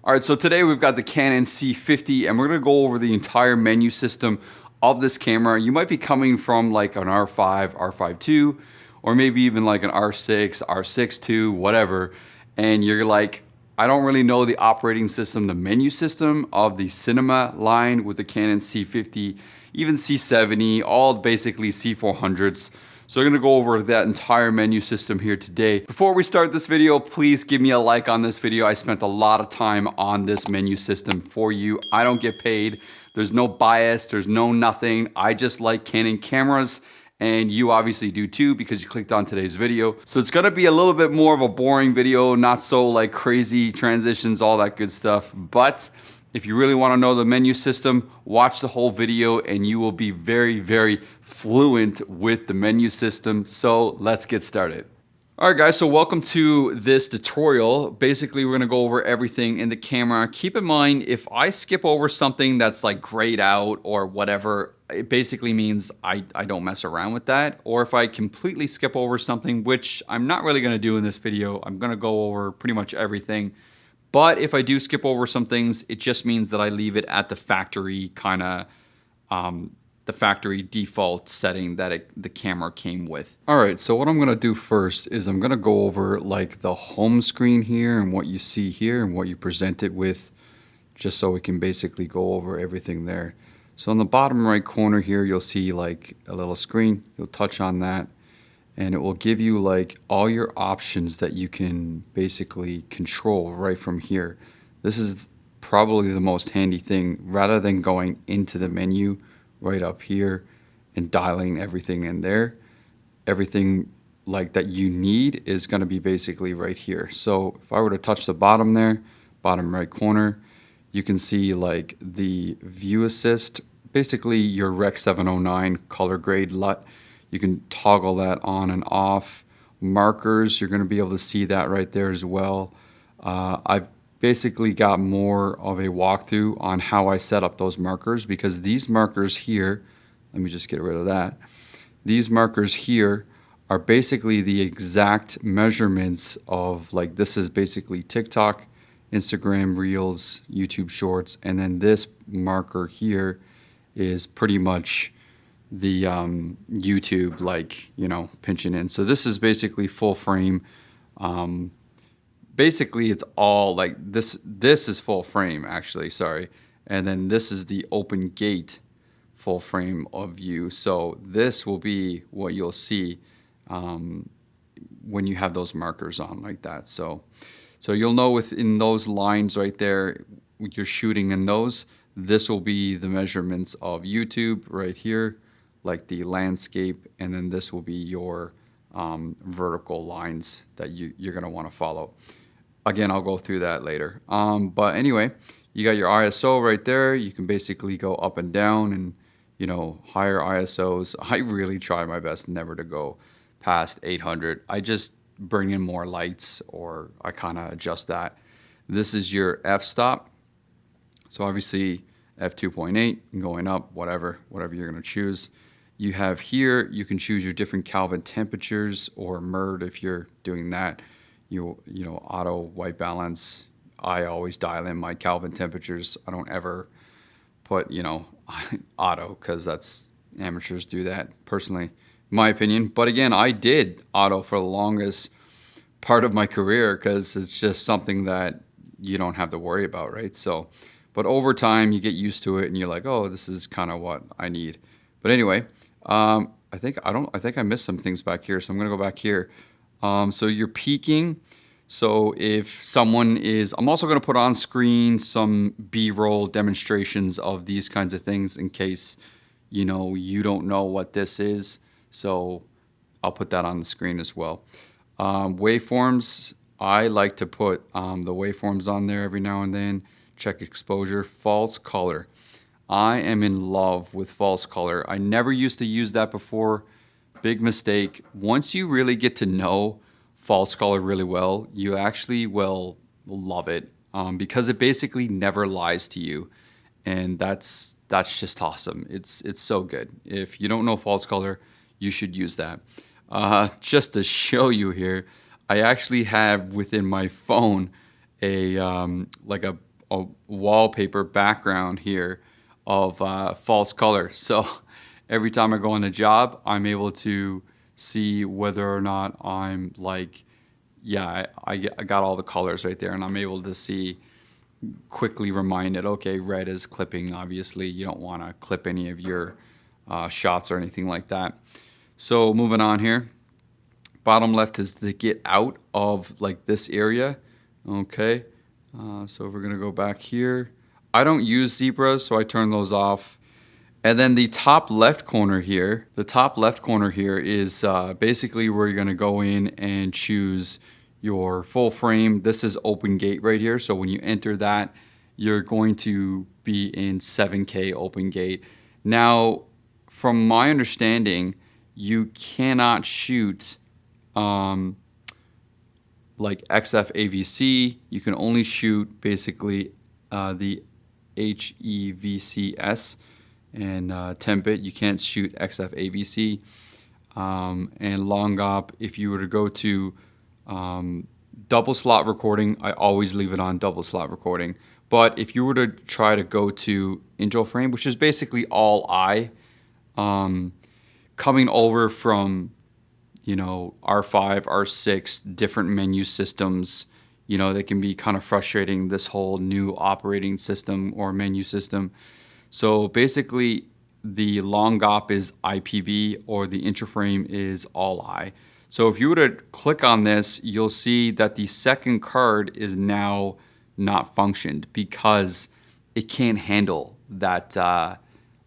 All right, so today we've got the Canon C50 and we're gonna go over the entire menu system of this camera. You might be coming from like an R5, R5 II, or maybe even like an R6, R6 II, whatever. And you're like, I don't really know the operating system, the menu system of the cinema line with the Canon C50, even C70, all basically C400s. So we're gonna go over that entire menu system here today. Before we start this video, please give me a like on this video. I spent a lot of time on this menu system for you. I don't get paid. There's no bias, there's no nothing. I just like Canon cameras, and you obviously do too because you clicked on today's video. So it's gonna be a little bit more of a boring video, not so like crazy transitions, all that good stuff. But if you really want to know the menu system, watch the whole video and you will be very, very fluent with the menu system. So let's get started. All right, guys, so welcome to this tutorial. Basically, we're gonna go over everything in the camera. Keep in mind, if I skip over something that's like grayed out or whatever, it basically means I don't mess around with that. Or if I completely skip over something, which I'm not really gonna do in this video, I'm gonna go over pretty much everything. But if I do skip over some things, it just means that I leave it at the factory kind of, the factory default setting that the camera came with. All right, so what I'm gonna do first is I'm gonna go over like the home screen here and what you see here and what you present it with, just so we can basically go over everything there. So in the bottom right corner here, you'll see like a little screen. You'll touch on that, and it will give you like all your options that you can basically control right from here. This is probably the most handy thing, rather than going into the menu right up here and dialing everything in there. Everything like that you need is going to be basically right here. So if I were to touch the bottom there, bottom right corner, you can see like the view assist, basically your Rec 709 color grade LUT. You can toggle that on and off. Markers, you're going to be able to see that right there as well. I've basically got more of a walkthrough on how I set up those markers, because these markers here, let me just get rid of that. These markers here are basically the exact measurements of, like, this is basically TikTok, Instagram Reels, YouTube Shorts, and then this marker here is pretty much the YouTube, like, you know, pinching in. So this is basically full frame. Basically it's all like this is full frame, actually, sorry. And then this is the open gate full frame of view. So this will be what you'll see when you have those markers on like that. So you'll know within those lines right there, you're shooting in those, this will be the measurements of YouTube right here, like the landscape, and then this will be your vertical lines that you're going to want to follow. Again, I'll go through that later. But anyway, you got your ISO right there. You can basically go up and down and, you know, higher ISOs. I really try my best never to go past 800. I just bring in more lights, or I kind of adjust that. This is your f-stop. So obviously f2.8 going up, whatever you're going to choose. You have here, you can choose your different Kelvin temperatures, or MERD if you're doing that. You know, auto white balance. I always dial in my Kelvin temperatures. I don't ever put, you know, auto, because that's, amateurs do that, personally, in my opinion. But again, I did auto for the longest part of my career because it's just something that you don't have to worry about, right? So, but over time you get used to it and you're like, oh, this is kind of what I need. But anyway, I think I missed some things back here, so I'm gonna go back here. So you're peaking. So if someone is, I'm also gonna put on screen some B-roll demonstrations of these kinds of things in case, you know, you don't know what this is. So I'll put that on the screen as well. Waveforms, I like to put the waveforms on there every now and then. Check exposure, false color. I am in love with false color. I never used to use that before. Big mistake. Once you really get to know false color really well, you actually will love it, because it basically never lies to you, and that's just awesome. It's so good. If you don't know false color, you should use that. Just to show you here, I actually have within my phone a like a a wallpaper background here of false color. So every time I go on a job, I'm able to see whether or not I'm like, yeah, I got all the colors right there, and I'm able to see, quickly reminded, okay, red is clipping. Obviously, you don't want to clip any of your shots or anything like that. So moving on here, bottom left is to get out of like this area. Okay, so we're gonna go back here. I don't use zebras, so I turn those off. And then the top left corner here, is basically where you're gonna go in and choose your full frame. This is open gate right here. So when you enter that, you're going to be in 7K open gate. Now, from my understanding, you cannot shoot like XF-AVC. You can only shoot basically the HEVCS and 10-bit. You can't shoot XF-AVC. And long op, if you were to go to double slot recording, I always leave it on double slot recording. But if you were to try to go to intro frame, which is basically all I, coming over from, you know, R5, R6, different menu systems, you know, they can be kind of frustrating, this whole new operating system or menu system. So basically, the long op is IPB, or the intro frame is all I. So if you were to click on this, you'll see that the second card is now not functioned because it can't handle that,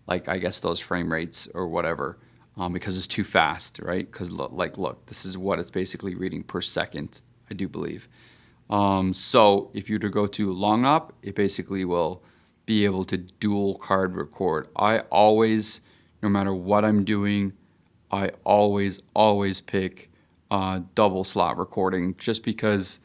like I guess those frame rates or whatever, because it's too fast, right? Because look, this is what it's basically reading per second, I do believe. So if you were to go to long op, it basically will be able to dual card record. I always, no matter what I'm doing, I always pick double slot recording, just because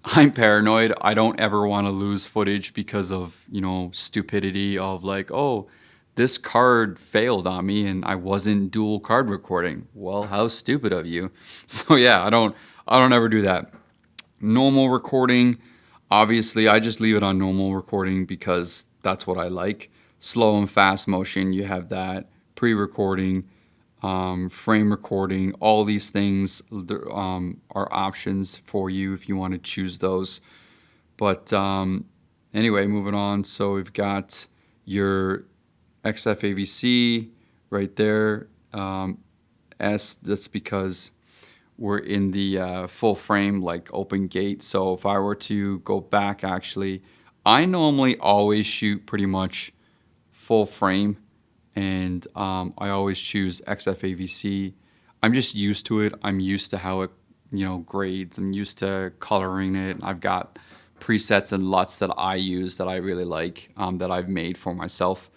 I'm paranoid. I don't ever want to lose footage because of, you know, stupidity of like, oh, this card failed on me and I wasn't dual card recording. Well, how stupid of you. So yeah, I don't ever do that. Normal recording, obviously I just leave it on normal recording because that's what I like. Slow and fast motion, you have that. Pre-recording, frame recording, all these things are options for you if you want to choose those. But anyway, moving on. So we've got your XF-AVC right there. S, that's because we're in the full frame, like open gate. So if I were to go back, actually, I normally always shoot pretty much full frame, and I always choose XF-AVC. I'm just used to it. I'm used to how it, you know, grades. I'm used to coloring it. I've got presets and LUTs that I use that I really like, that I've made for myself.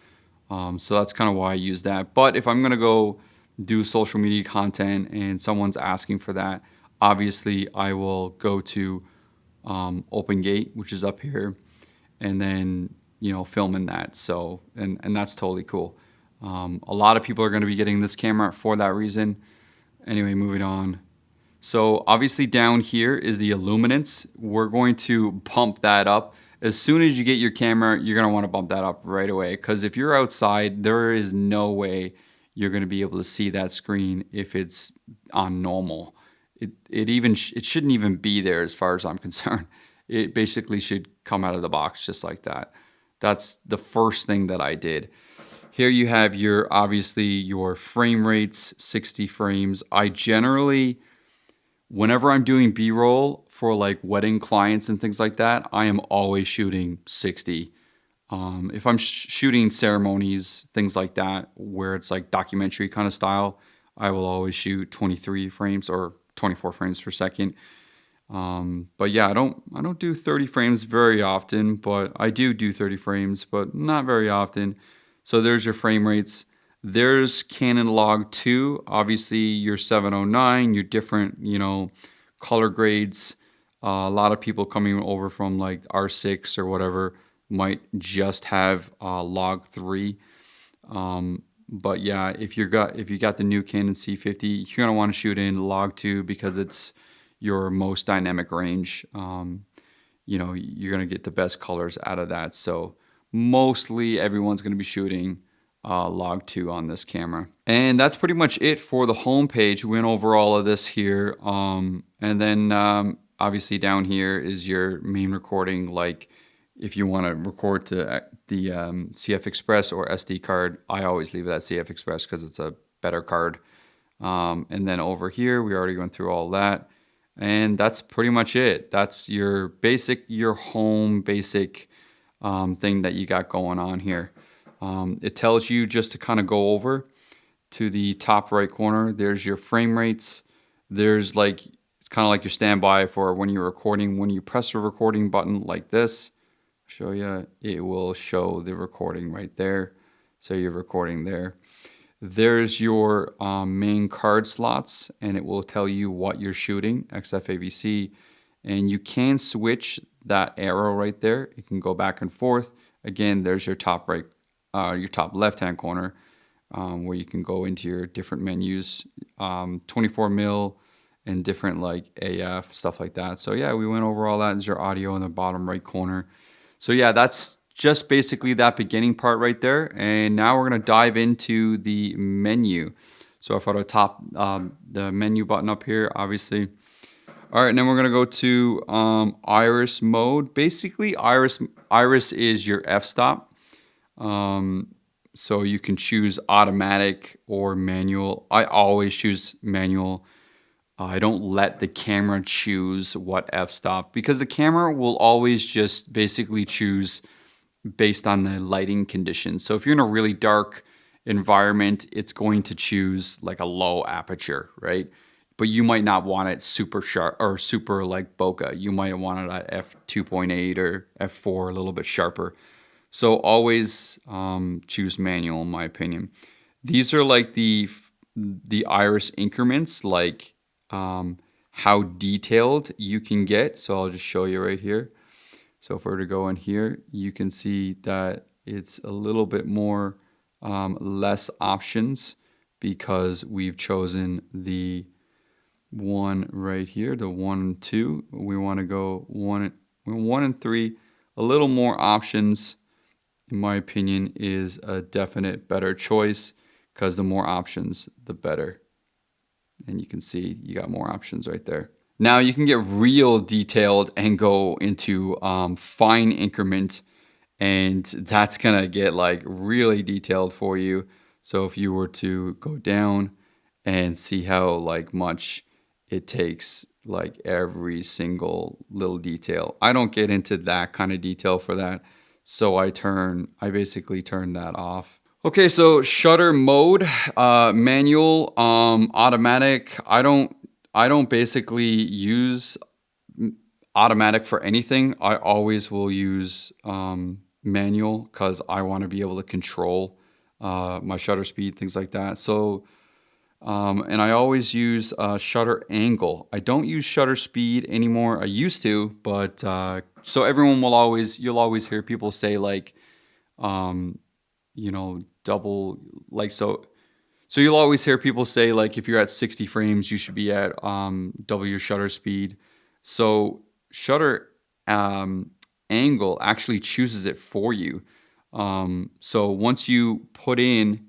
So that's kind of why I use that. But if I'm gonna go do social media content and someone's asking for that, obviously I will go to open gate, which is up here, and then, you know, film in that. So and that's totally cool. A lot of people are going to be getting this camera for that reason. Anyway, moving on. So obviously down here is the illuminance. We're going to bump that up. As soon as you get your camera, you're going to want to bump that up right away, because if you're outside, there is no way you're going to be able to see that screen if it's on normal. It shouldn't even be there as far as I'm concerned. It basically should come out of the box just like that. That's the first thing that I did. Here you have your, obviously, your frame rates, 60 frames. I generally, whenever I'm doing B-roll for like wedding clients and things like that, I am always shooting 60. If I'm shooting ceremonies, things like that, where it's like documentary kind of style, I will always shoot 23 frames or 24 frames per second. But yeah, I don't do 30 frames very often, but I do 30 frames, but not very often. So there's your frame rates. There's Canon Log 2, obviously your 709, your different, you know, color grades. A lot of people coming over from like R6 or whatever might just have Log 3. But yeah, if you got the new Canon C50, you're gonna want to shoot in Log 2 because it's your most dynamic range. you know, you're going to get the best colors out of that. So mostly everyone's going to be shooting log 2 on this camera. And that's pretty much it for the home page. We went over all of this here. And then obviously down here is your main recording. Like if you want to record to the CF Express or SD card, I always leave it at CF Express because it's a better card. And then over here, we already went through all that. And that's pretty much it. That's your basic, your home basic thing that you got going on here. It tells you just to kind of go over to the top right corner. There's your frame rates. There's like, it's kind of like your standby for when you're recording. When you press the recording button like this, show you, it will show the recording right there. So you're recording there. There's your main card slots, and it will tell you what you're shooting, XF-AVC. And you can switch that arrow right there. You can go back and forth. Again, there's your top right, your top left-hand corner, where you can go into your different menus, 24 mil and different like AF, stuff like that. So yeah, we went over all that. There's your audio in the bottom right corner. So yeah, that's just basically that beginning part right there. And now we're going to dive into the menu. So if I go to top the menu button up here, obviously. All right, and then we're going to go to iris mode. Basically, iris is your f-stop. So you can choose automatic or manual. I always choose manual. I don't let the camera choose what f-stop, because the camera will always just basically choose based on the lighting conditions. So if you're in a really dark environment, it's going to choose like a low aperture, right? But you might not want it super sharp or super like bokeh. You might want it at f2.8 or f4, a little bit sharper. So always choose manual, in my opinion. These are like the iris increments, like how detailed you can get. So I'll just show you right here. So if we were to go in here, you can see that it's a little bit more less options, because we've chosen the one right here, the 1 and 2. We want to go 1 and 3. A little more options, in my opinion, is a definite better choice, because the more options, the better. And you can see you got more options right there. Now you can get real detailed and go into fine increment, and that's gonna get like really detailed for you. So if you were to go down and see how like much it takes, like every single little detail. I don't get into that kind of detail for that. So I basically turn that off. Okay, so shutter mode, manual, automatic. I don't basically use automatic for anything. I always will use manual, because I want to be able to control my shutter speed, things like that. So, and I always use shutter angle. I don't use shutter speed anymore. I used to, but so everyone you'll always hear people say like, you know, double, like, so you'll always hear people say like, if you're at 60 frames, you should be at double your shutter speed. So shutter angle actually chooses it for you. So once you put in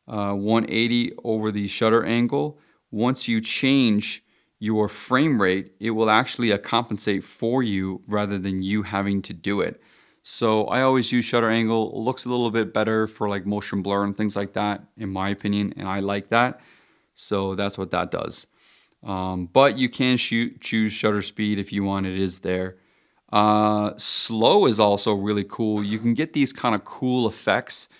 180 over the shutter angle, once you change your frame rate, it will actually compensate for you rather than you having to do it. So I always use shutter angle. It looks a little bit better for like motion blur and things like that, in my opinion, and I like that. So that's what that does. But you can choose shutter speed if you want. It is there. Slow is also really cool. You can get these kind of cool effects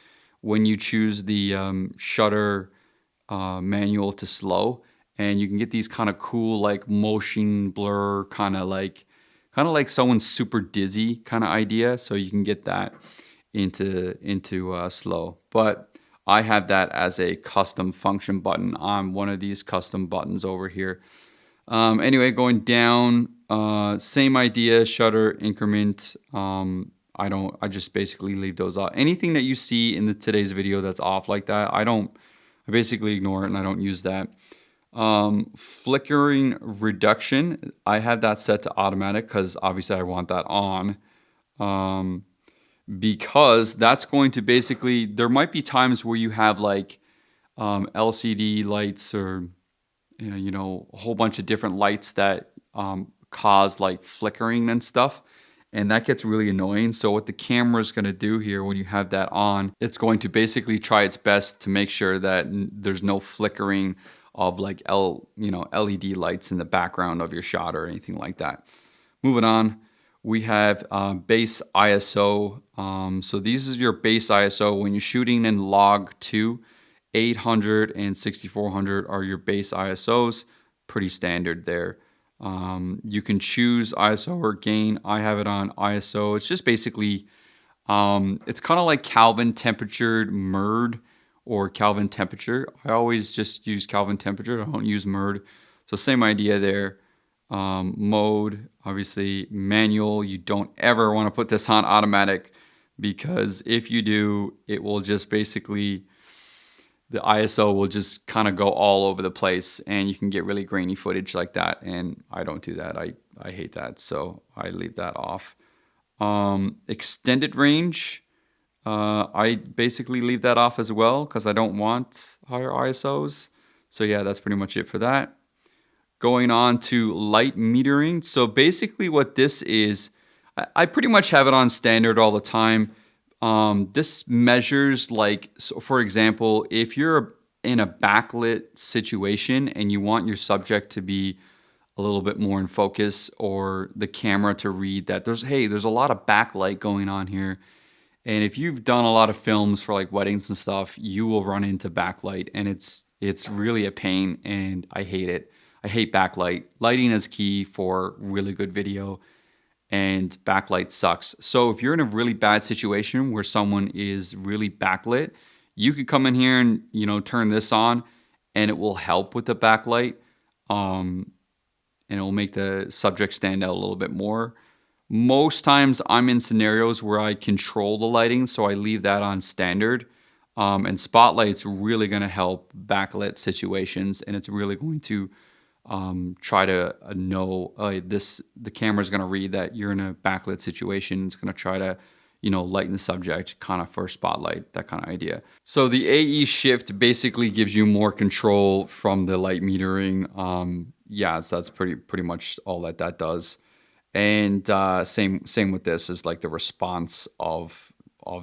when you choose the shutter manual to slow, and you can get these kind of cool like motion blur, kind of like someone's super dizzy kind of idea. So you can get that into slow. But I have that as a custom function button on one of these custom buttons over here. Anyway, going down, same idea, shutter increment. I just basically leave those off. Anything that you see in today's video that's off like that, I basically ignore it and I don't use that. Flickering reduction, I have that set to automatic because obviously I want that on. Because that's going to basically, there might be times where you have like LCD lights or you know, a whole bunch of different lights that cause like flickering and stuff. And that gets really annoying. So what the camera is going to do here when you have that on, it's going to basically try its best to make sure that there's no flickering of like LED lights in the background of your shot or anything like that. Moving on, we have base ISO. So these is your base ISO when you're shooting in log 2. 800 and 6400 are your base ISOs. Pretty standard there. You can choose ISO or gain. I have it on ISO. It's just basically, it's kind of like Kelvin temperature MURD or Kelvin temperature. I always just use Kelvin temperature. I don't use MURD. So same idea there. Mode, obviously manual. You don't ever want to put this on automatic because if you do, it will just basically, the ISO will just kind of go all over the place and you can get really grainy footage like that. And I don't do that. I hate that. So I leave that off. Extended range, I basically leave that off as well because I don't want higher ISOs. So yeah, that's pretty much it for that. Going on to light metering. So basically what this is, I pretty much have it on standard all the time. This measures like, so for example, if you're in a backlit situation and you want your subject to be a little bit more in focus or the camera to read that there's a lot of backlight going on here. And if you've done a lot of films for like weddings and stuff, you will run into backlight and it's really a pain and I hate it. I hate backlight. Lighting is key for really good video. And backlight sucks. So if you're in a really bad situation where someone is really backlit, you could come in here and turn this on, and it will help with the backlight, and it will make the subject stand out a little bit more. Most times I'm in scenarios where I control the lighting, so I leave that on standard. And spotlight's really going to help backlit situations, and it's really going to try to know the camera is going to read that you're in a backlit situation. It's going to try to lighten the subject kind of for spotlight, that kind of idea. So the AE shift basically gives you more control from the light metering. Yeah, so that's pretty much all that does. And same with this is like the response of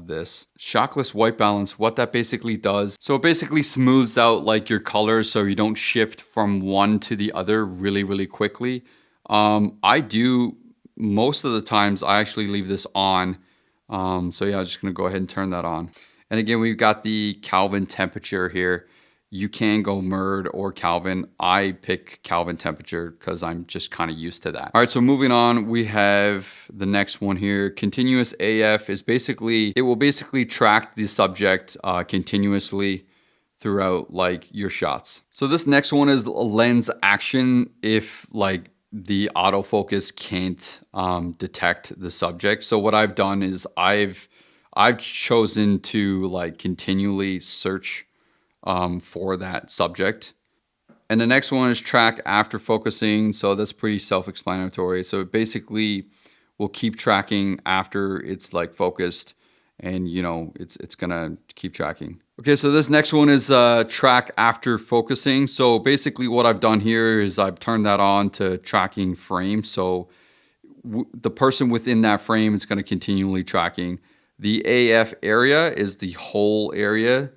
this. Shockless white balance, what that basically does, so it basically smooths out like your colors so you don't shift from one to the other really quickly. I do, most of the times I actually leave this on. So yeah, I'm just gonna go ahead and turn that on. And again, we've got the Kelvin temperature here. You can go MURD or Kelvin. I pick Kelvin temperature because I'm just kind of used to that. All right, so moving on, we have the next one here. Continuous AF is basically, it will basically track the subject continuously throughout like your shots. So this next one is lens action if like the autofocus can't detect the subject. So what I've done is I've chosen to like continually search for that subject. And the next one is track after focusing. So that's pretty self-explanatory. So it basically will keep tracking after it's like focused and it's gonna keep tracking. Okay, so this next one is track after focusing. So basically what I've done here is I've turned that on to tracking frame. So the person within that frame is gonna continually tracking. The AF area is the whole area.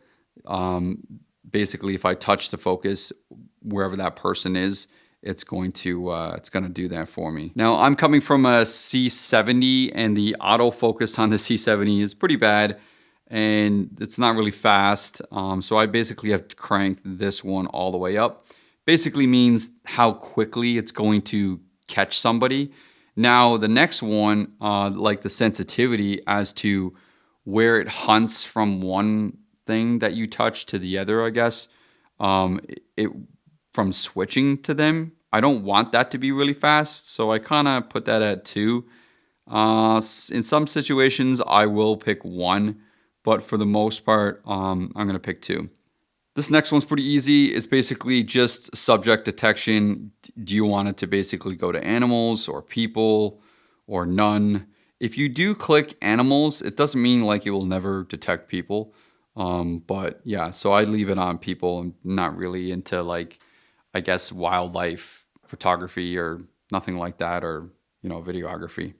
Basically, if I touch the focus wherever that person is, it's going to do that for me. Now, I'm coming from a C70, and the autofocus on the C70 is pretty bad, and it's not really fast. So I basically have to crank this one all the way up. Basically means how quickly it's going to catch somebody. Now, the next one, like the sensitivity as to where it hunts from one thing that you touch to the other, I guess, from switching to them. I don't want that to be really fast, so I kind of put that at 2. In some situations, I will pick 1, but for the most part, I'm going to pick 2. This next one's pretty easy. It's basically just subject detection. Do you want it to basically go to animals or people or none? If you do click animals, it doesn't mean like it will never detect people. But yeah, so I leave it on people. I'm not really into like, I guess, wildlife photography or nothing like that, or, videography.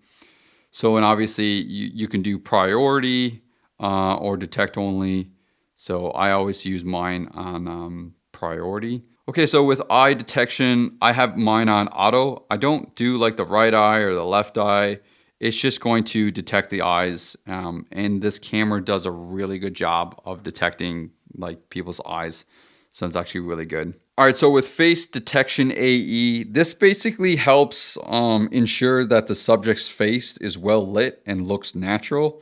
So, and obviously you can do priority or detect only. So I always use mine on priority. Okay, so with eye detection, I have mine on auto. I don't do like the right eye or the left eye. It's just going to detect the eyes. And this camera does a really good job of detecting like people's eyes. So it's actually really good. All right, so with face detection AE, this basically helps ensure that the subject's face is well lit and looks natural.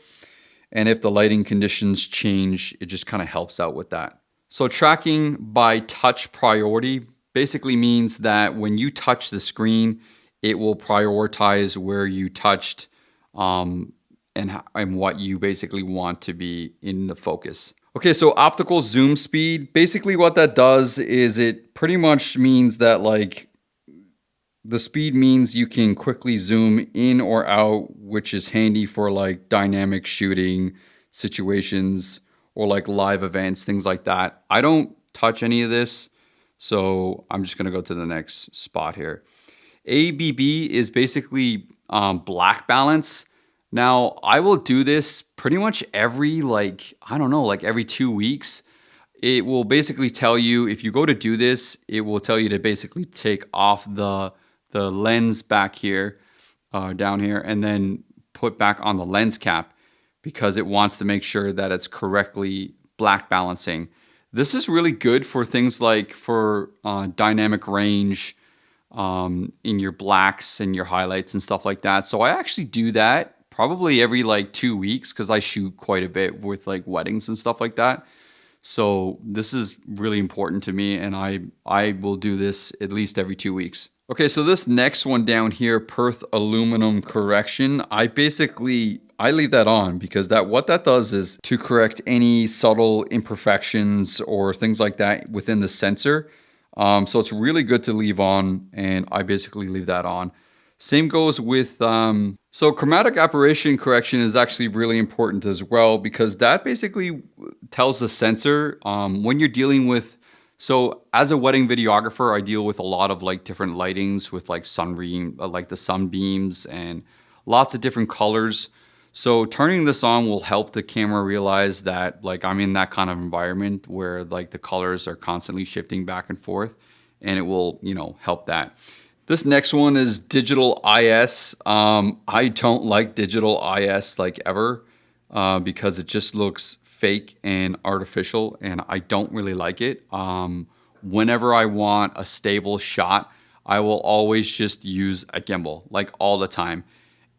And if the lighting conditions change, it just kind of helps out with that. So tracking by touch priority basically means that when you touch the screen, it will prioritize where you touched and what you basically want to be in the focus. Okay, so optical zoom speed, basically what that does is it pretty much means that like the speed means you can quickly zoom in or out, which is handy for like dynamic shooting situations or like live events, things like that. I don't touch any of this, so I'm just gonna go to the next spot here. ABB is basically black balance. Now, I will do this pretty much every every 2 weeks. It will basically tell you, if you go to do this, it will tell you to basically take off the lens back here, down here, and then put back on the lens cap because it wants to make sure that it's correctly black balancing. This is really good for things like for dynamic range in your blacks and your highlights and stuff like that. So I actually do that probably every like 2 weeks because I shoot quite a bit with like weddings and stuff like that. So this is really important to me, and I will do this at least every 2 weeks. Okay, so this next one down here, Perth aluminum correction, I leave that on because what that does is to correct any subtle imperfections or things like that within the sensor. So it's really good to leave on, and I basically leave that on. Same goes with, so chromatic aberration correction is actually really important as well because that basically tells the sensor when you're dealing with, so as a wedding videographer, I deal with a lot of like different lightings with like like the sunbeams and lots of different colors. So turning this on will help the camera realize that like I'm in that kind of environment where like the colors are constantly shifting back and forth, and it will, help that. This next one is digital IS. I don't like digital IS like ever because it just looks fake and artificial, and I don't really like it. Whenever I want a stable shot, I will always just use a gimbal, like all the time.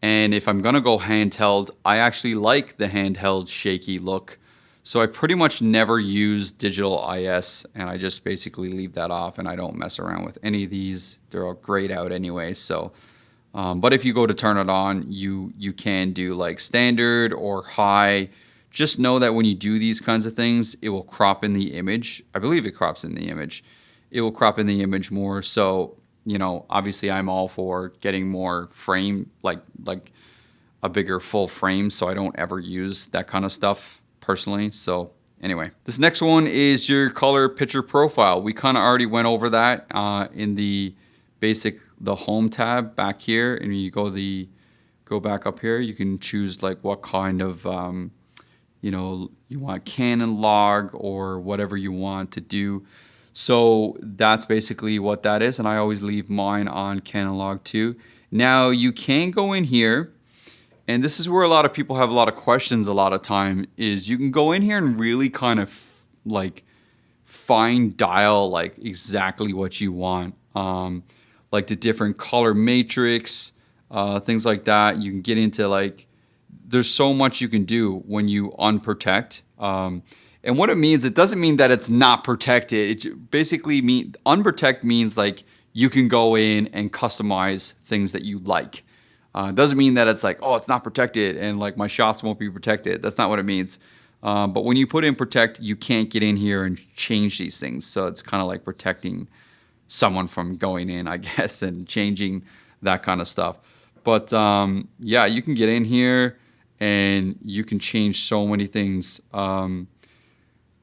And if I'm gonna go handheld, I actually like the handheld shaky look. So I pretty much never use digital IS, and I just basically leave that off, and I don't mess around with any of these. They're all grayed out anyway. So, but if you go to turn it on, you can do like standard or high. Just know that when you do these kinds of things, it will crop in the image. I believe it crops in the image. It will crop in the image more. So, obviously I'm all for getting more frame, like a bigger full frame. So I don't ever use that kind of stuff personally. So anyway, this next one is your color picture profile. We kind of already went over that in the home tab back here. And you go back up here, you can choose like what kind of, you want Canon log or whatever you want to do. So that's basically what that is. And I always leave mine on Canon log too. Now you can go in here, and this is where a lot of people have a lot of questions a lot of time, is you can go in here and really kind of like fine dial like exactly what you want. Like the different color matrix, things like that. You can get into like, there's so much you can do when you unprotect. And what it means, it doesn't mean that it's not protected. It basically unprotect means like you can go in and customize things that you like. It doesn't mean that it's like, oh, it's not protected and like my shots won't be protected. That's not what it means. But when you put in protect, you can't get in here and change these things. So it's kind of like protecting someone from going in, I guess, and changing that kind of stuff. But yeah, you can get in here and you can change so many things.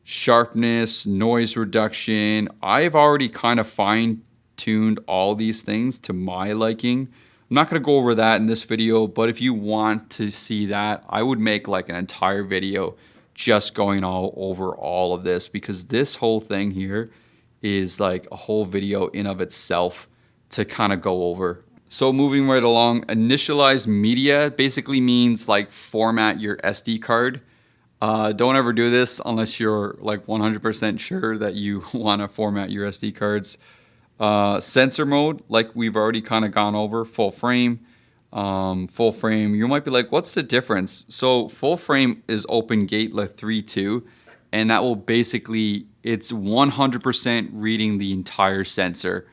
Sharpness, noise reduction. I've already kind of fine-tuned all these things to my liking. I'm not going to go over that in this video, but if you want to see that, I would make like an entire video just going all over all of this, because this whole thing here is like a whole video in of itself to kind of go over. So moving right along, initialize media basically means like format your SD card. Don't ever do this unless you're like 100% sure that you want to format your SD cards. Sensor mode, like we've already kind of gone over, full frame. Full frame, you might be like, what's the difference? So full frame is open gate like 3.2, and that will basically, it's 100% reading the entire sensor.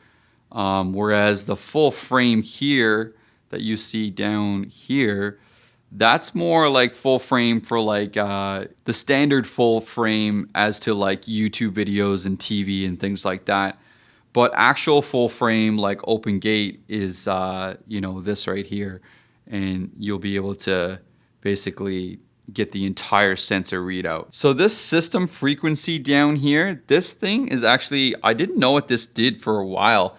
Whereas the full frame here that you see down here, that's more like full frame for like the standard full frame as to like YouTube videos and TV and things like that. But actual full frame like open gate is, you know, this right here. And you'll be able to basically get the entire sensor readout. So this system frequency down here, this thing is actually, I didn't know what this did for a while.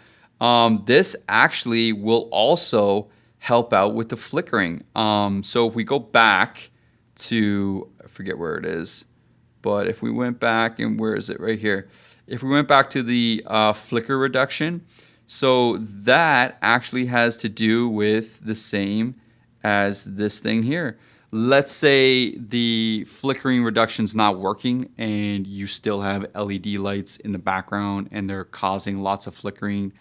This actually will also help out with the flickering. So if we go back to, I forget where it is, but if we went back, and where is it? Right here. If we went back to the flicker reduction, so that actually has to do with the same as this thing here. Let's say the flickering reduction's not working and you still have LED lights in the background and they're causing lots of flickering.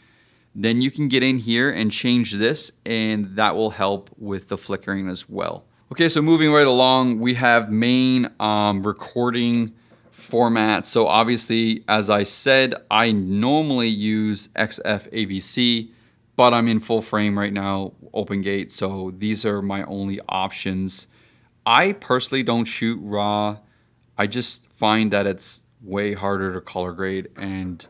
Then you can get in here and change this, and that will help with the flickering as well. Okay, so moving right along, we have main recording format. So obviously, as I said, I normally use XF-AVC, but I'm in full frame right now, open gate. So these are my only options. I personally don't shoot RAW. I just find that it's way harder to color grade, and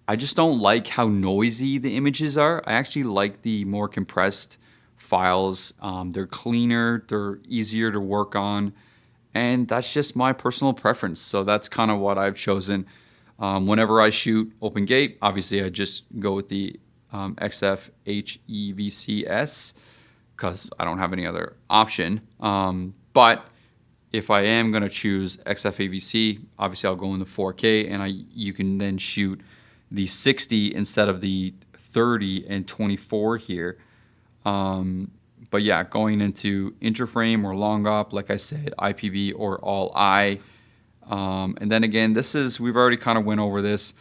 I just don't like how noisy the images are. I actually like the more compressed files. They're cleaner, they're easier to work on, and that's just my personal preference. So that's kind of what I've chosen. Whenever I shoot open gate, obviously I just go with the XF-AVCS because I don't have any other option. But if I am going to choose XF-AVC, obviously I'll go in the 4K, and you can then shoot the 60 instead of the 30 and 24 here. But yeah, going into interframe or long op, like I said, IPV or all I. And then again, we've already kind of went over this.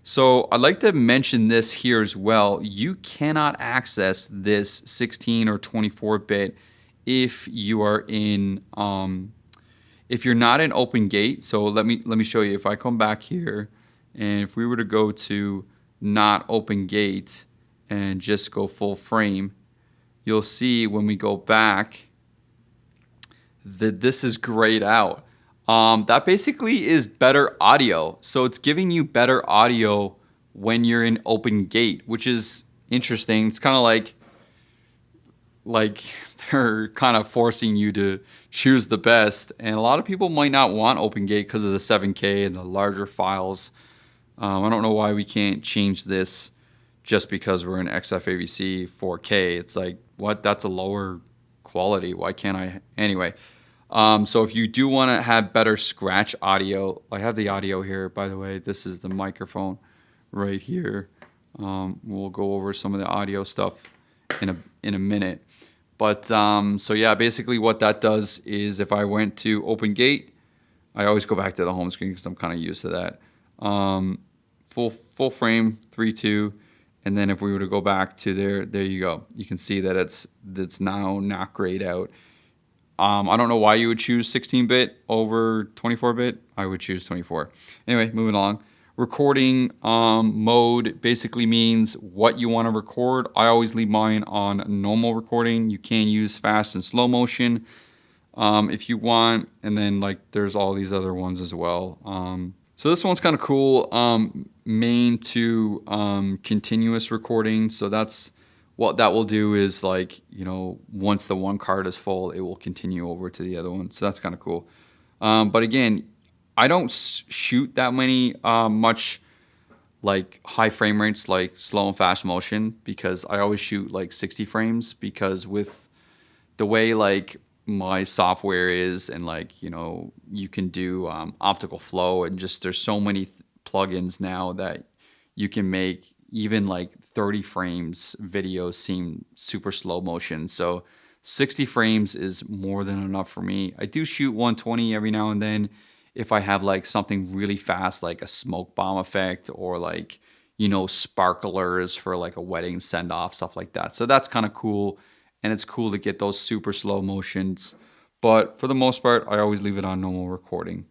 So I'd like to mention this here as well. You cannot access this 16 or 24-bit if you are in, if you're not in open gate. So let me show you. If I come back here, and if we were to go to not open gate and just go full frame, you'll see when we go back that this is grayed out. That basically is better audio. So it's giving you better audio when you're in open gate, which is interesting. It's kind of like they're kind of forcing you to choose the best. And a lot of people might not want open gate because of the 7K and the larger files. I don't know why we can't change this just because we're in XF-AVC 4K. It's like, what? That's a lower quality. Why can't I? Anyway, so if you do want to have better scratch audio, I have the audio here, by the way. This is the microphone right here. We'll go over some of the audio stuff in a minute. But so yeah, basically what that does is if I went to open gate, I always go back to the home screen because I'm kind of used to that. Full frame 3.2, and then if we were to go back to there you go. You can see that it's now not grayed out. I don't know why you would choose 16-bit over 24-bit. I would choose 24. Anyway, moving along. Recording mode basically means what you want to record. I always leave mine on normal recording. You can use fast and slow motion. if you want. And then like there's all these other ones as well. So this one's kind of cool. Main to continuous recording. So that's what that will do is like, you know, once the one card is full, it will continue over to the other one. So that's kind of cool. But again, I don't shoot that many much like high frame rates like slow and fast motion, because I always shoot like 60 frames, because with the way like my software is, and like, you know, you can do optical flow, and just there's so many plugins now that you can make even like 30 frames videos seem super slow motion. So 60 frames is more than enough for me. I do shoot 120 every now and then if I have like something really fast, like a smoke bomb effect, or like, you know, sparklers for like a wedding send off, stuff like that. So that's kind of cool. And it's cool to get those super slow motions. But for the most part, I always leave it on normal recording.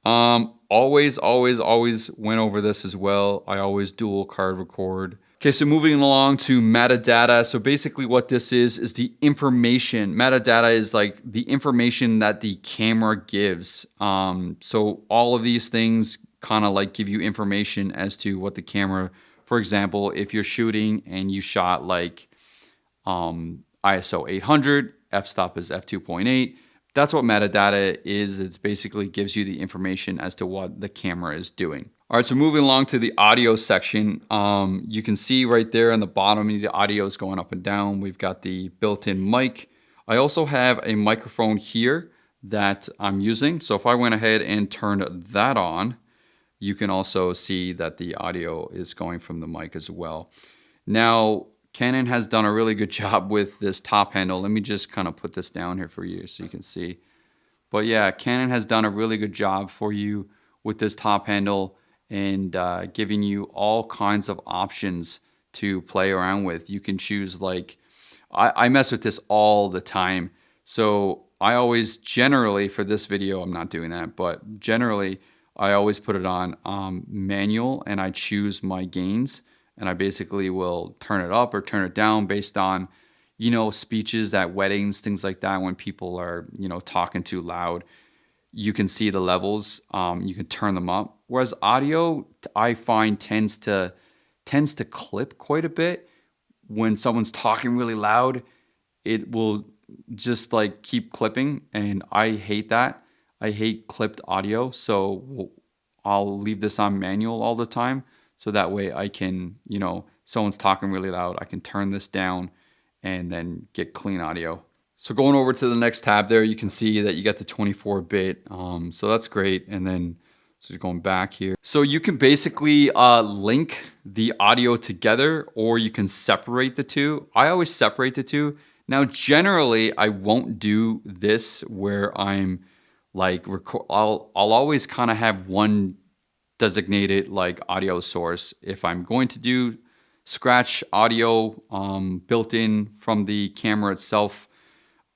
Always went over this as well. I always dual card record. Okay, so moving along to metadata. So basically what this is the information. Metadata is like the information that the camera gives. So all of these things kind of like give you information as to what the camera, for example, if you're shooting and you shot like ISO 800, f-stop is f2.8. That's what metadata is. It's basically gives you the information as to what the camera is doing. All right, so moving along to the audio section, you can see right there on the bottom, the audio is going up and down. We've got the built-in mic. I also have a microphone here that I'm using. So if I went ahead and turned that on, you can also see that the audio is going from the mic as well. Now, Canon has done a really good job with this top handle. Let me just kind of put this down here for you so you can see. But yeah, Canon has done a really good job for you with this top handle, and giving you all kinds of options to play around with. You can choose like, I mess with this all the time. So I always generally, for this video, I'm not doing that, but generally I always put it on manual, and I choose my gains, and I basically will turn it up or turn it down based on, you know, speeches at weddings, things like that. When people are, you know, talking too loud, you can see the levels. You can turn them up. Whereas audio, I find tends to clip quite a bit. When someone's talking really loud, it will just like keep clipping, and I hate that. I hate clipped audio, so I'll leave this on manual all the time. So that way I can, you know, someone's talking really loud, I can turn this down and then get clean audio. So going over to the next tab there, you can see that you got the 24-bit. So that's great. And then, so going back here. So you can basically link the audio together, or you can separate the two. I always separate the two. Now, generally, I won't do this where I'm like, I'll always kind of have one designated like audio source. If I'm going to do scratch audio built in from the camera itself,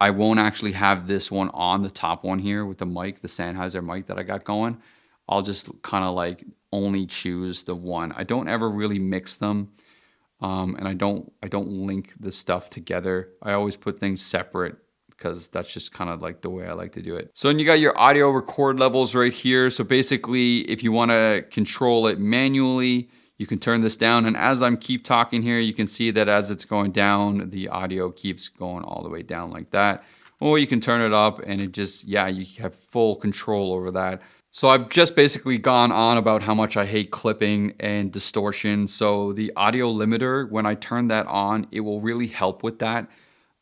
I won't actually have this one on the top one here with the mic, the Sennheiser mic that I got going. I'll just kind of like only choose the one. I don't ever really mix them, and I don't link the stuff together. I always put things separate, because that's just kind of like the way I like to do it. So then you got your audio record levels right here. So basically, if you want to control it manually, you can turn this down. And as I'm keep talking here, you can see that as it's going down, the audio keeps going all the way down like that. Or you can turn it up, and it just, yeah, you have full control over that. So I've just basically gone on about how much I hate clipping and distortion. So the audio limiter, when I turn that on, it will really help with that.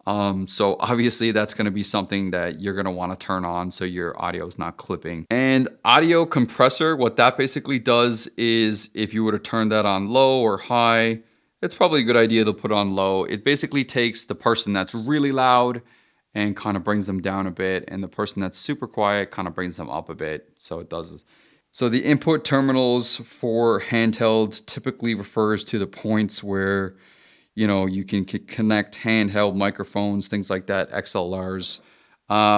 So obviously that's going to be something that you're going to want to turn on so your audio is not clipping. And audio compressor, what that basically does is, if you were to turn that on low or high, it's probably a good idea to put on low. It basically takes the person that's really loud and kind of brings them down a bit, and the person that's super quiet kind of brings them up a bit. So it does. So the input terminals for handheld typically refers to the points where, you know, you can connect handheld microphones, things like that, XLRs.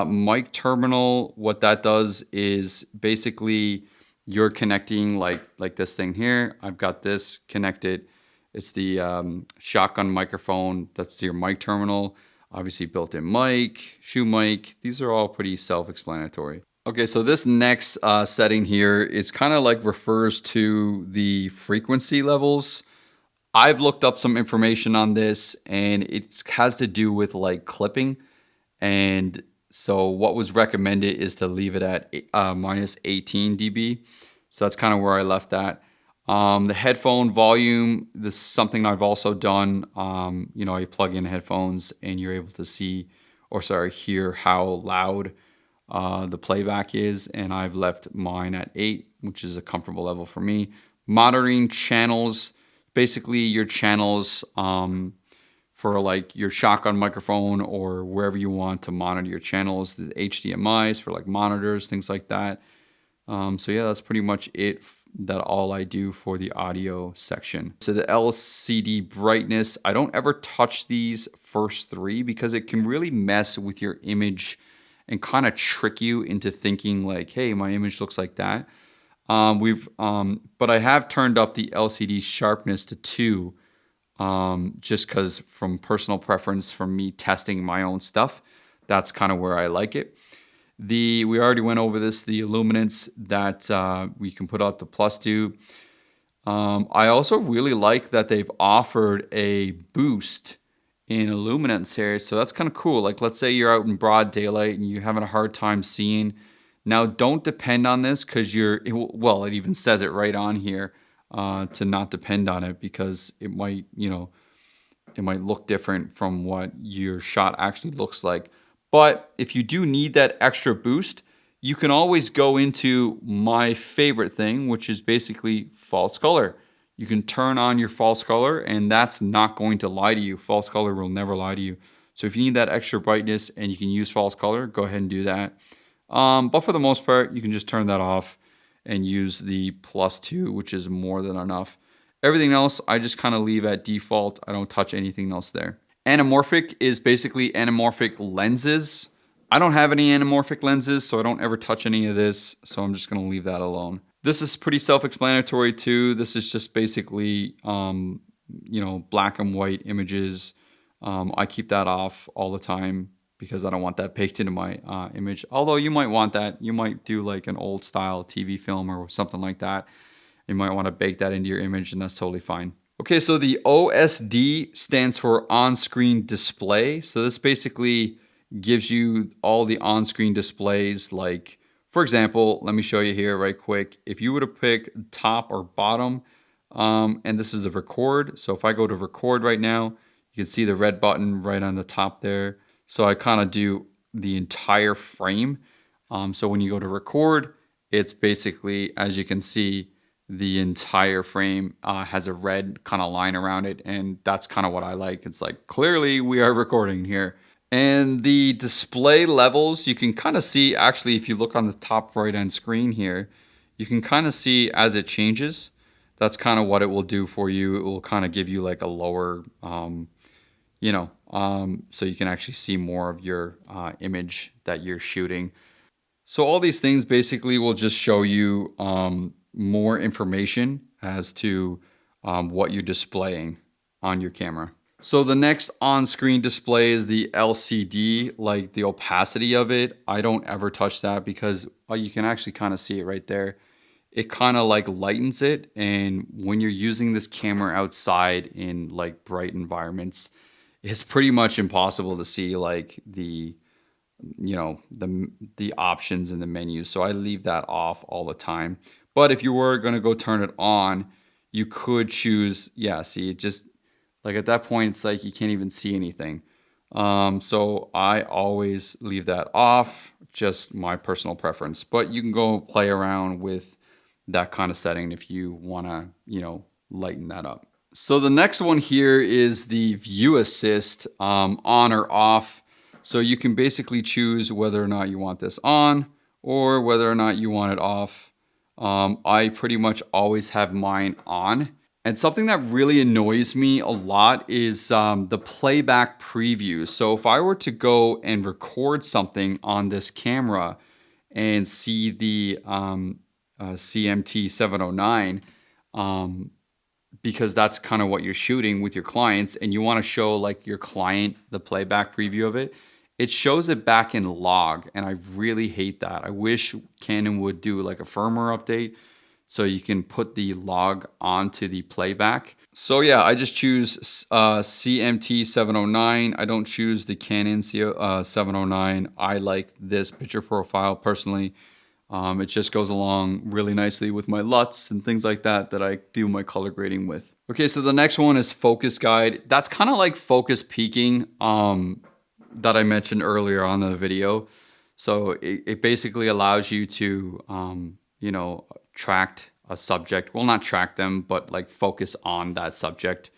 Mic terminal, what that does is basically you're connecting like this thing here. I've got this connected. It's the shotgun microphone. That's your mic terminal. Obviously built-in mic, shoe mic. These are all pretty self-explanatory. Okay, so this next setting here is kind of like refers to the frequency levels. I've looked up some information on this, and it has to do with like clipping. And so what was recommended is to leave it at minus 18 dB. So that's kind of where I left that. The headphone volume, this is something I've also done. You know, you plug in headphones and you're able to see, or sorry, hear how loud the playback is. And I've left mine at 8, which is a comfortable level for me. Monitoring channels, basically your channels for like your shotgun microphone or wherever you want to monitor your channels, the HDMIs for like monitors, things like that. So yeah, that's pretty much it. That all I do for the audio section. So the LCD brightness, I don't ever touch these first 3 because it can really mess with your image and kind of trick you into thinking like, hey, my image looks like that. But I have turned up the LCD sharpness to 2, just because from personal preference, from me testing my own stuff, that's kind of where I like it. We already went over this, the illuminance that we can put up to +2. I also really like that they've offered a boost in illuminance here. So that's kind of cool. Like let's say you're out in broad daylight and you're having a hard time seeing. Now don't depend on this because it even says it right on here to not depend on it because it might, it might look different from what your shot actually looks like. But if you do need that extra boost, you can always go into my favorite thing, which is basically false color. You can turn on your false color and that's not going to lie to you. False color will never lie to you. So if you need that extra brightness and you can use false color, go ahead and do that. But for the most part, you can just turn that off and use the +2, which is more than enough. Everything else, I just kind of leave at default. I don't touch anything else there. Anamorphic is basically anamorphic lenses. I don't have any anamorphic lenses, so I don't ever touch any of this. So I'm just going to leave that alone. This is pretty self-explanatory too. This is just basically, black and white images. I keep that off all the time because I don't want that baked into my image. Although you might want that. You might do like an old style TV film or something like that. You might want to bake that into your image and that's totally fine. Okay, so the OSD stands for on-screen display. So this basically gives you all the on-screen displays. Like, for example, let me show you here right quick. If you were to pick top or bottom, and this is the record. So if I go to record right now, you can see the red button right on the top there. So I kind of do the entire frame. So when you go to record, it's basically, as you can see, the entire frame has a red kind of line around it, and that's kind of what I like. It's like, clearly we are recording here. And the display levels, you can kind of see, actually, if you look on the top right-hand screen here, you can kind of see as it changes. That's kind of what it will do for you. It will kind of give you like a lower, so you can actually see more of your image that you're shooting. So all these things basically will just show you more information as to what you're displaying on your camera. So the next on-screen display is the LCD, like the opacity of it. I don't ever touch that because you can actually kind of see it right there. It kind of like lightens it, and when you're using this camera outside in like bright environments, it's pretty much impossible to see like the options in the menus. So I leave that off all the time. But if you were going to go turn it on, you could choose, see, it just, like at that point, it's like you can't even see anything. So I always leave that off, just my personal preference. But you can go play around with that kind of setting if you want to, lighten that up. So the next one here is the view assist, on or off. So you can basically choose whether or not you want this on or whether or not you want it off. I pretty much always have mine on. And something that really annoys me a lot is the playback preview. So if I were to go and record something on this camera and see the CMT 709, because that's kind of what you're shooting with your clients, and you want to show like your client the playback preview of it. It shows it back in log, and I really hate that. I wish Canon would do like a firmware update so you can put the log onto the playback. So yeah, I just choose CMT 709. I don't choose the Canon 709. I like this picture profile personally. It just goes along really nicely with my LUTs and things like that that I do my color grading with. Okay, so the next one is focus guide. That's kind of like focus peaking that I mentioned earlier on the video. So it basically allows you to, you know, track a subject. Well, not track them, but like focus on that subject.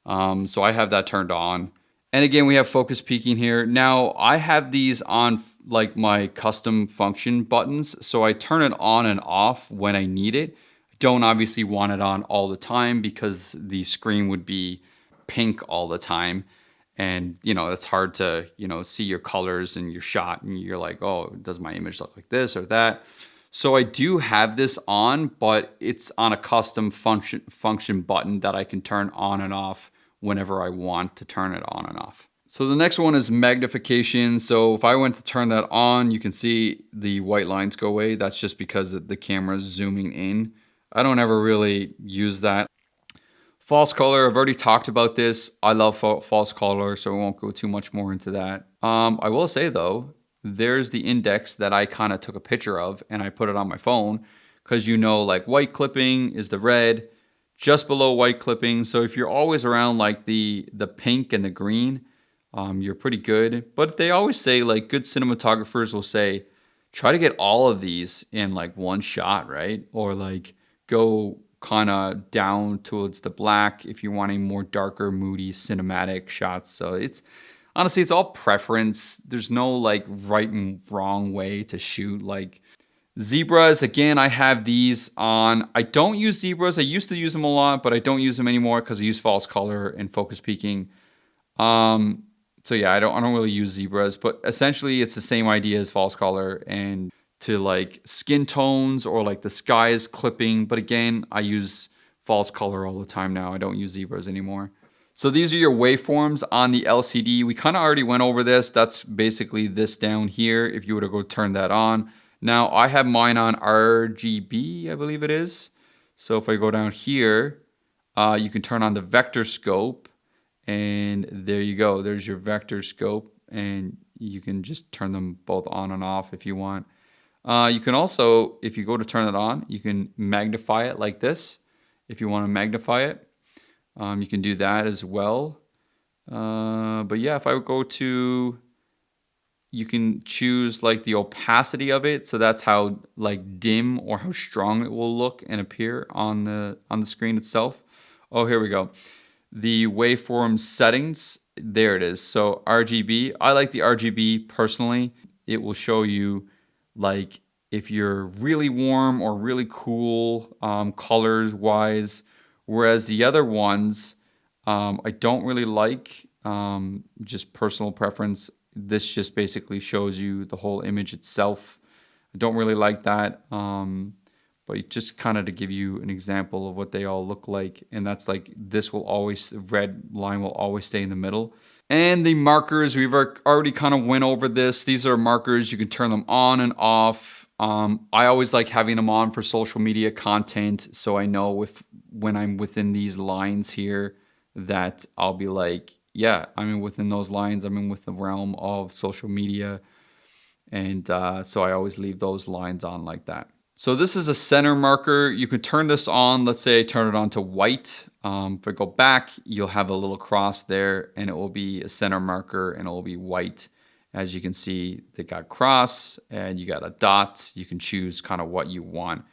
So I have that turned on. And again, we have focus peaking here. Now I have these on like my custom function buttons. So I turn it on and off when I need it. Don't obviously want it on all the time because the screen would be pink all the time. And, you know, it's hard to, you know, see your colors and your shot and you're like, oh, does my image look like this or that? So I do have this on, but it's on a custom function button that I can turn on and off whenever I want to turn it on and off. So the next one is magnification. So if I went to turn that on, you can see the white lines go away. That's just because the camera's zooming in. I don't ever really use that. False color, I've already talked about this. I love false color, so I won't go too much more into that. I will say though, there's the index that I kind of took a picture of and I put it on my phone because you know like white clipping is the red, just below white clipping. So if you're always around like the pink and the green, you're pretty good. But they always say like good cinematographers will say, try to get all of these in like one shot, right? Or like go kind of down towards the black if you're wanting more darker, moody, cinematic shots. So it's honestly, it's all preference. There's no like right and wrong way to shoot. Like zebras, again, I have these on. I don't use zebras. I used to use them a lot, but I don't use them anymore because I use false color and focus peaking. So yeah, I don't really use zebras, but essentially it's the same idea as false color and to like skin tones or like the skies clipping. But again, I use false color all the time now. I don't use zebras anymore. So these are your waveforms on the LCD. We kind of already went over this. That's basically this down here if you were to go turn that on. Now I have mine on RGB, I believe it is. So if I go down here, you can turn on the vector scope and there you go. There's your vector scope and you can just turn them both on and off if you want. You can also, if you go to turn it on, you can magnify it like this. If you want to magnify it, you can do that as well. But yeah, if I would go to, you can choose like the opacity of it. So that's how like dim or how strong it will look and appear on the screen itself. Oh, here we go. The waveform settings, there it is. So RGB, I like the RGB personally. It will show you like if you're really warm or really cool colors wise, whereas the other ones I don't really like, just personal preference. This just basically shows you the whole image itself. I don't really like that, but just kind of to give you an example of what they all look like. And that's like, this will always, the red line will always stay in the middle. And the markers, we've already kind of went over this. These are markers, you can turn them on and off. I always like having them on for social media content. So I know when I'm within these lines here that I'll be like, yeah, I'm in within those lines. I'm in with the realm of social media. And so I always leave those lines on like that. So this is a center marker. You can turn this on. Let's say I turn it on to white. If I go back, you'll have a little cross there and it will be a center marker and it will be white. As you can see, they got cross and you got a dot. You can choose kind of what you want.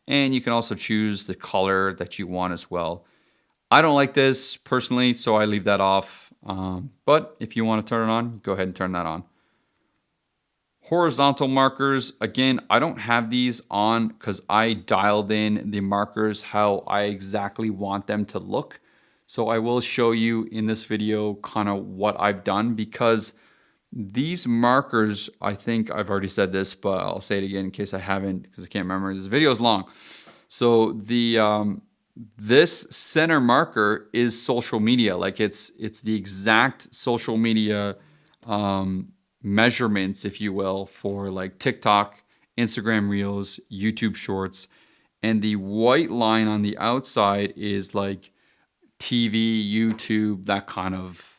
And you can also choose the color that you want as well. I don't like this personally, so I leave that off. But if you want to turn it on, go ahead and turn that on. Horizontal markers, again, I don't have these on because I dialed in the markers how I exactly want them to look. So I will show you in this video kind of what I've done because these markers, I think I've already said this, but I'll say it again in case I haven't because I can't remember. This video is long. So the this center marker is social media. Like it's the exact social media measurements, if you will, for like TikTok, Instagram Reels, YouTube Shorts. And the white line on the outside is like TV, YouTube, that kind of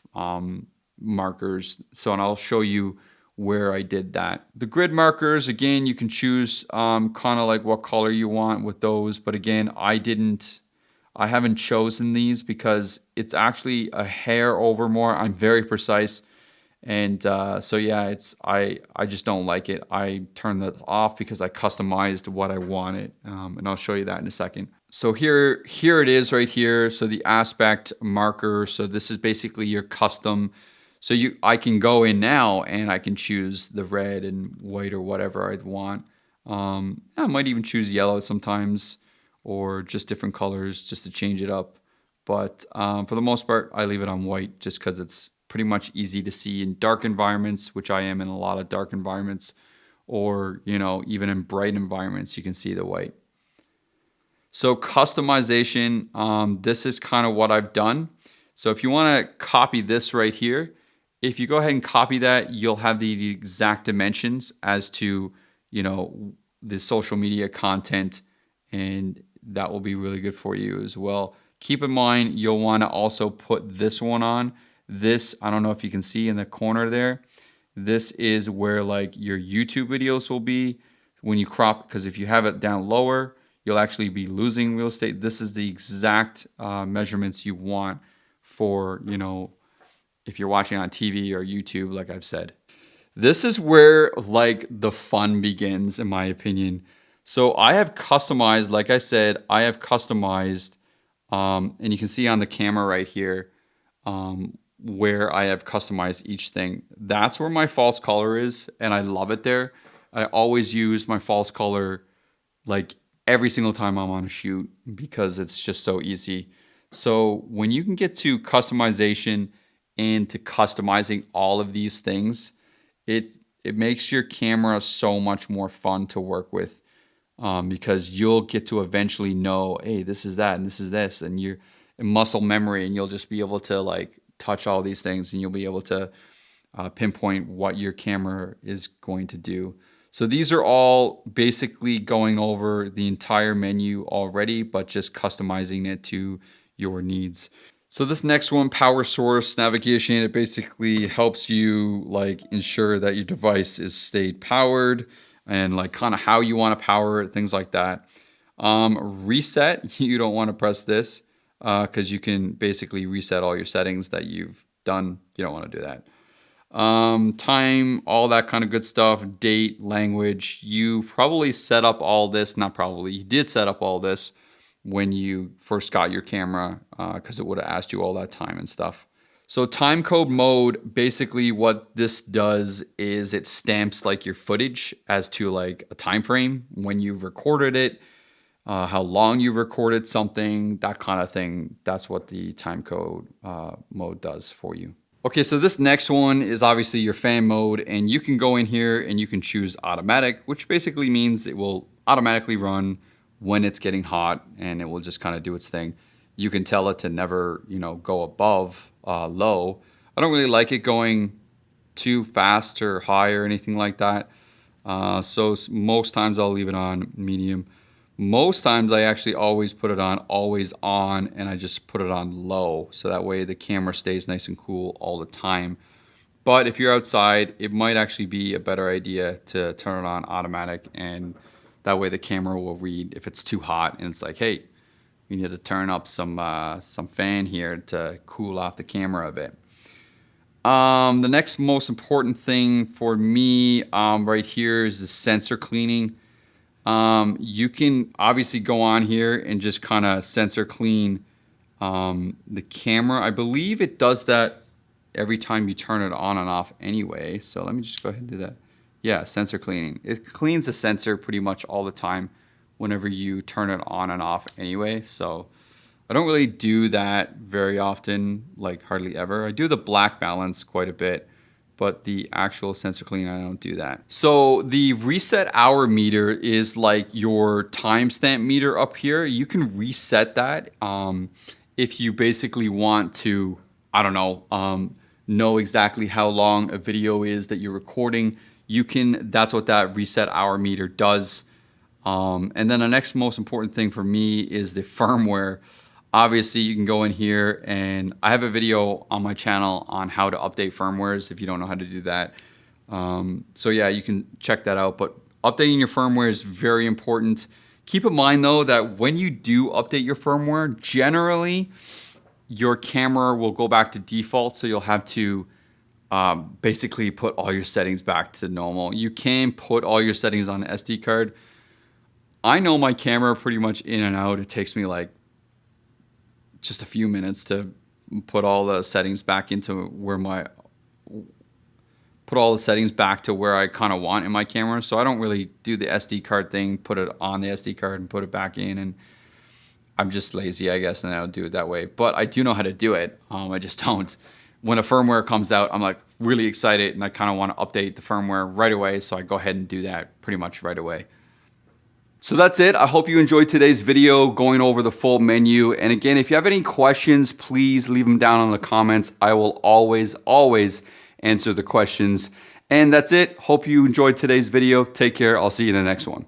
markers. So, and I'll show you where I did that. The grid markers, again, you can choose kind of like what color you want with those. But again, I haven't chosen these because it's actually a hair over more. I'm very precise. And so yeah, I just don't like it. I turned that off because I customized what I wanted, and I'll show you that in a second. So here it is right here. So the aspect marker. So this is basically your custom. So I can go in now and I can choose the red and white or whatever I want. I might even choose yellow sometimes, or just different colors just to change it up. But for the most part, I leave it on white just because it's pretty much easy to see in dark environments, which I am in a lot of dark environments, or even in bright environments, you can see the white. So customization, this is kind of what I've done. So if you want to copy this right here, if you go ahead and copy that, you'll have the exact dimensions as to the social media content, and that will be really good for you as well. Keep in mind, you'll want to also put this one on. This, I don't know if you can see in the corner there, this is where like your YouTube videos will be when you crop, because if you have it down lower, you'll actually be losing real estate. This is the exact measurements you want for, if you're watching on TV or YouTube, like I've said. This is where like the fun begins, in my opinion. So I have customized, like I said, and you can see on the camera right here, where I have customized each thing. That's where my false color is, and I love it there. I always use my false color like every single time I'm on a shoot because it's just so easy. So when you can get to customization and to customizing all of these things, it makes your camera so much more fun to work with, because you'll get to eventually know, hey, this is that and this is this, and you're in muscle memory, and you'll just be able to like touch all these things, and you'll be able to pinpoint what your camera is going to do. So these are all basically going over the entire menu already, but just customizing it to your needs. So this next one, power source navigation, it basically helps you like ensure that your device is stayed powered and like kind of how you want to power it, things like that. Reset, you don't want to press this because you can basically reset all your settings that you've done. You don't want to do that. Time, all that kind of good stuff, date, language. You probably set up all this, not probably, you did set up all this when you first got your camera because it would have asked you all that time and stuff. So time code mode, basically what this does is it stamps like your footage as to like a time frame when you've recorded it, how long you recorded something, that kind of thing. That's what the time code mode does for you. Okay, so this next one is obviously your fan mode, and you can go in here and you can choose automatic, which basically means it will automatically run when it's getting hot, and it will just kind of do its thing. You can tell it to never, go above low. I don't really like it going too fast or high or anything like that. So most times I'll leave it on medium. Most times I actually always put it on always on, and I just put it on low. So that way the camera stays nice and cool all the time. But if you're outside, it might actually be a better idea to turn it on automatic, and that way the camera will read if it's too hot and it's like, hey, we need to turn up some fan here to cool off the camera a bit. The next most important thing for me right here is the sensor cleaning. You can obviously go on here and just kind of sensor clean the camera. I believe it does that every time you turn it on and off anyway. So let me just go ahead and do that. Yeah, sensor cleaning. It cleans the sensor pretty much all the time whenever you turn it on and off anyway. So I don't really do that very often, like hardly ever. I do the black balance quite a bit, but the actual sensor clean, I don't do that. So the reset hour meter is like your timestamp meter up here. You can reset that if you basically want to, I don't know exactly how long a video is that you're recording. You can, that's what that reset hour meter does. And then the next most important thing for me is the firmware. Obviously, you can go in here, and I have a video on my channel on how to update firmwares if you don't know how to do that. So yeah, you can check that out. But updating your firmware is very important. Keep in mind though that when you do update your firmware, generally your camera will go back to default. So you'll have to basically put all your settings back to normal. You can put all your settings on an SD card. I know my camera pretty much in and out. It takes me like just a few minutes to put all the settings back into where I kind of want in my camera. So I don't really do the SD card thing, put it on the SD card and put it back in. And I'm just lazy, I guess, and I don't do it that way. But I do know how to do it. I just don't. When a firmware comes out, I'm like really excited and I kind of want to update the firmware right away. So I go ahead and do that pretty much right away. So that's it. I hope you enjoyed today's video going over the full menu. And again, if you have any questions, please leave them down in the comments. I will always answer the questions. And that's it. Hope you enjoyed today's video. Take care. I'll see you in the next one.